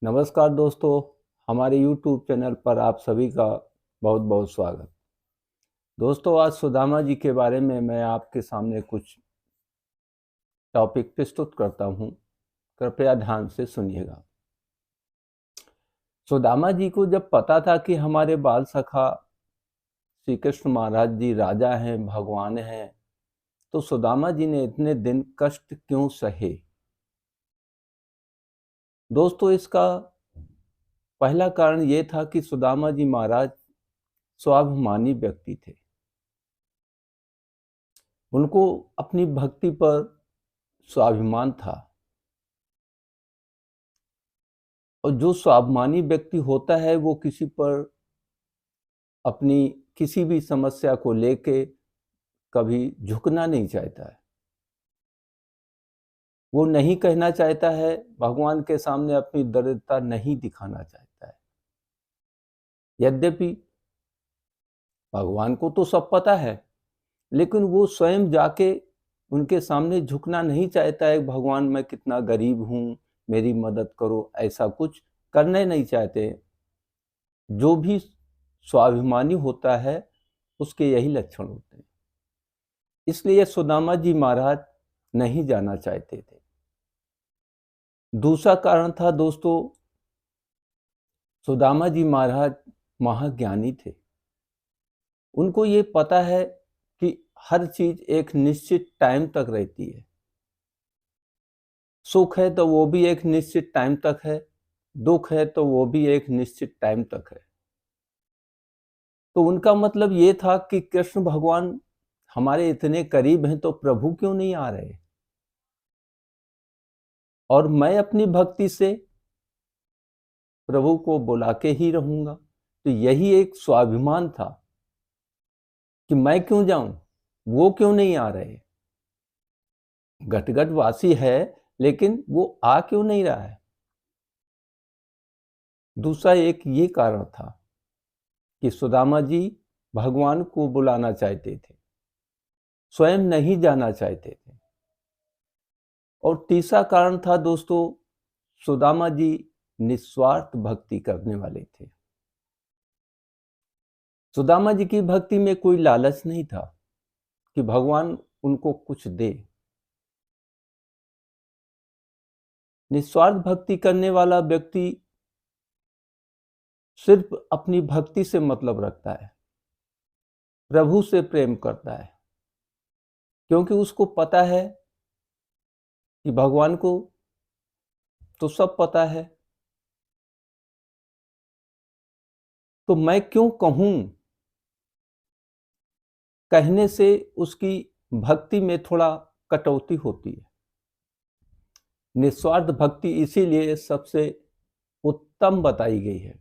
नमस्कार दोस्तों, हमारे YouTube चैनल पर आप सभी का बहुत बहुत स्वागत। दोस्तों, आज सुदामा जी के बारे में मैं आपके सामने कुछ टॉपिक प्रस्तुत करता हूँ। कृपया ध्यान से सुनिएगा। सुदामा जी को जब पता था कि हमारे बाल सखा श्री कृष्ण महाराज जी राजा हैं, भगवान हैं, तो सुदामा जी ने इतने दिन कष्ट क्यों सहे? दोस्तों, इसका पहला कारण ये था कि सुदामा जी महाराज स्वाभिमानी व्यक्ति थे। उनको अपनी भक्ति पर स्वाभिमान था, और जो स्वाभिमानी व्यक्ति होता है वो किसी पर अपनी किसी भी समस्या को लेके कभी झुकना नहीं चाहता है। वो नहीं कहना चाहता है, भगवान के सामने अपनी दरिद्रता नहीं दिखाना चाहता है। यद्यपि भगवान को तो सब पता है, लेकिन वो स्वयं जाके उनके सामने झुकना नहीं चाहता है। भगवान, मैं कितना गरीब हूँ, मेरी मदद करो, ऐसा कुछ करने नहीं चाहते। जो भी स्वाभिमानी होता है उसके यही लक्षण होते हैं। इसलिए सुदामा जी महाराज नहीं जाना चाहते थे। दूसरा कारण था दोस्तों, सुदामा जी महाराज महाज्ञानी थे। उनको ये पता है कि हर चीज एक निश्चित टाइम तक रहती है। सुख है तो वो भी एक निश्चित टाइम तक है, दुख है तो वो भी एक निश्चित टाइम तक है। तो उनका मतलब ये था कि कृष्ण भगवान हमारे इतने करीब हैं तो प्रभु क्यों नहीं आ रहे, और मैं अपनी भक्ति से प्रभु को बुला के ही रहूंगा। तो यही एक स्वाभिमान था कि मैं क्यों जाऊं, वो क्यों नहीं आ रहे। घटघट वासी है, लेकिन वो आ क्यों नहीं रहा है। दूसरा एक ये कारण था कि सुदामा जी भगवान को बुलाना चाहते थे, स्वयं नहीं जाना चाहते थे। और तीसरा कारण था दोस्तों, सुदामा जी निस्वार्थ भक्ति करने वाले थे। सुदामा जी की भक्ति में कोई लालच नहीं था कि भगवान उनको कुछ दे। निस्वार्थ भक्ति करने वाला व्यक्ति सिर्फ अपनी भक्ति से मतलब रखता है, प्रभु से प्रेम करता है, क्योंकि उसको पता है कि भगवान को तो सब पता है। तो मैं क्यों कहूं, कहने से उसकी भक्ति में थोड़ा कटौती होती है। निस्वार्थ भक्ति इसीलिए सबसे उत्तम बताई गई है,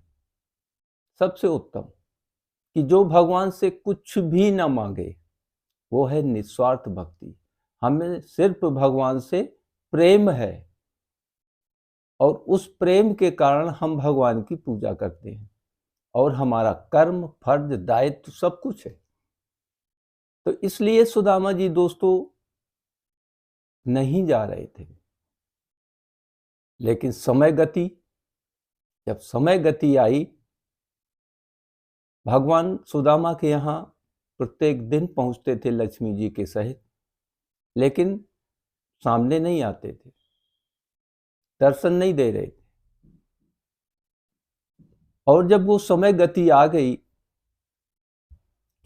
सबसे उत्तम, कि जो भगवान से कुछ भी ना मांगे, वो है निस्वार्थ भक्ति। हमें सिर्फ भगवान से प्रेम है, और उस प्रेम के कारण हम भगवान की पूजा करते हैं, और हमारा कर्म, फर्ज, दायित्व सब कुछ है। तो इसलिए सुदामा जी दोस्तों नहीं जा रहे थे। लेकिन जब समय गति आई, भगवान सुदामा के यहाँ प्रत्येक दिन पहुंचते थे लक्ष्मी जी के सहित, लेकिन सामने नहीं आते थे, दर्शन नहीं दे रहे थे। और जब वो समय गति आ गई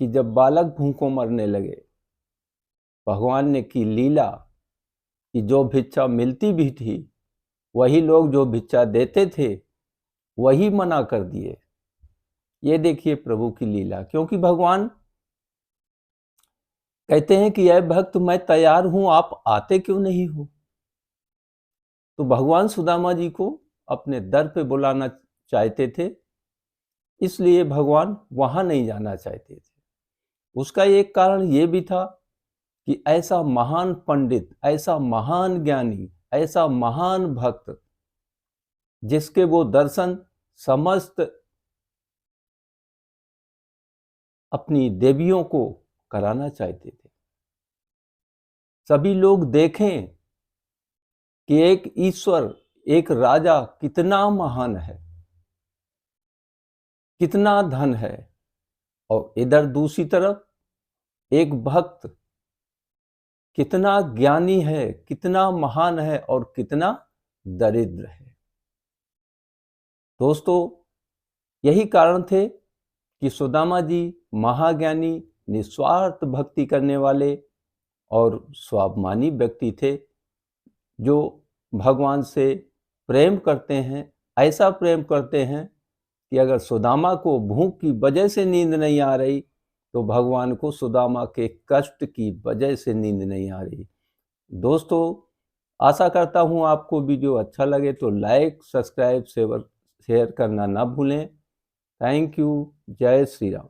कि जब बालक भूखों मरने लगे, भगवान ने की लीला कि जो भिक्षा मिलती भी थी, वही लोग जो भिक्षा देते थे वही मना कर दिए। ये देखिए प्रभु की लीला। क्योंकि भगवान कहते हैं कि ऐ भक्त, मैं तैयार हूं, आप आते क्यों नहीं हो। तो भगवान सुदामा जी को अपने दर पे बुलाना चाहते थे, इसलिए भगवान वहां नहीं जाना चाहते थे। उसका एक कारण ये भी था कि ऐसा महान पंडित, ऐसा महान ज्ञानी, ऐसा महान भक्त, जिसके वो दर्शन समस्त अपनी देवियों को कराना चाहते थे। सभी लोग देखें कि एक ईश्वर, एक राजा कितना महान है, कितना धन है, और इधर दूसरी तरफ एक भक्त कितना ज्ञानी है, कितना महान है और कितना दरिद्र है। दोस्तों, यही कारण थे कि सुदामा जी महाज्ञानी, निस्वार्थ भक्ति करने वाले और स्वाभिमानी व्यक्ति थे, जो भगवान से प्रेम करते हैं। ऐसा प्रेम करते हैं कि अगर सुदामा को भूख की वजह से नींद नहीं आ रही, तो भगवान को सुदामा के कष्ट की वजह से नींद नहीं आ रही। दोस्तों, आशा करता हूँ आपको वीडियो अच्छा लगे तो लाइक, सब्सक्राइब, शेयर करना ना भूलें। Thank you. जय श्री राम।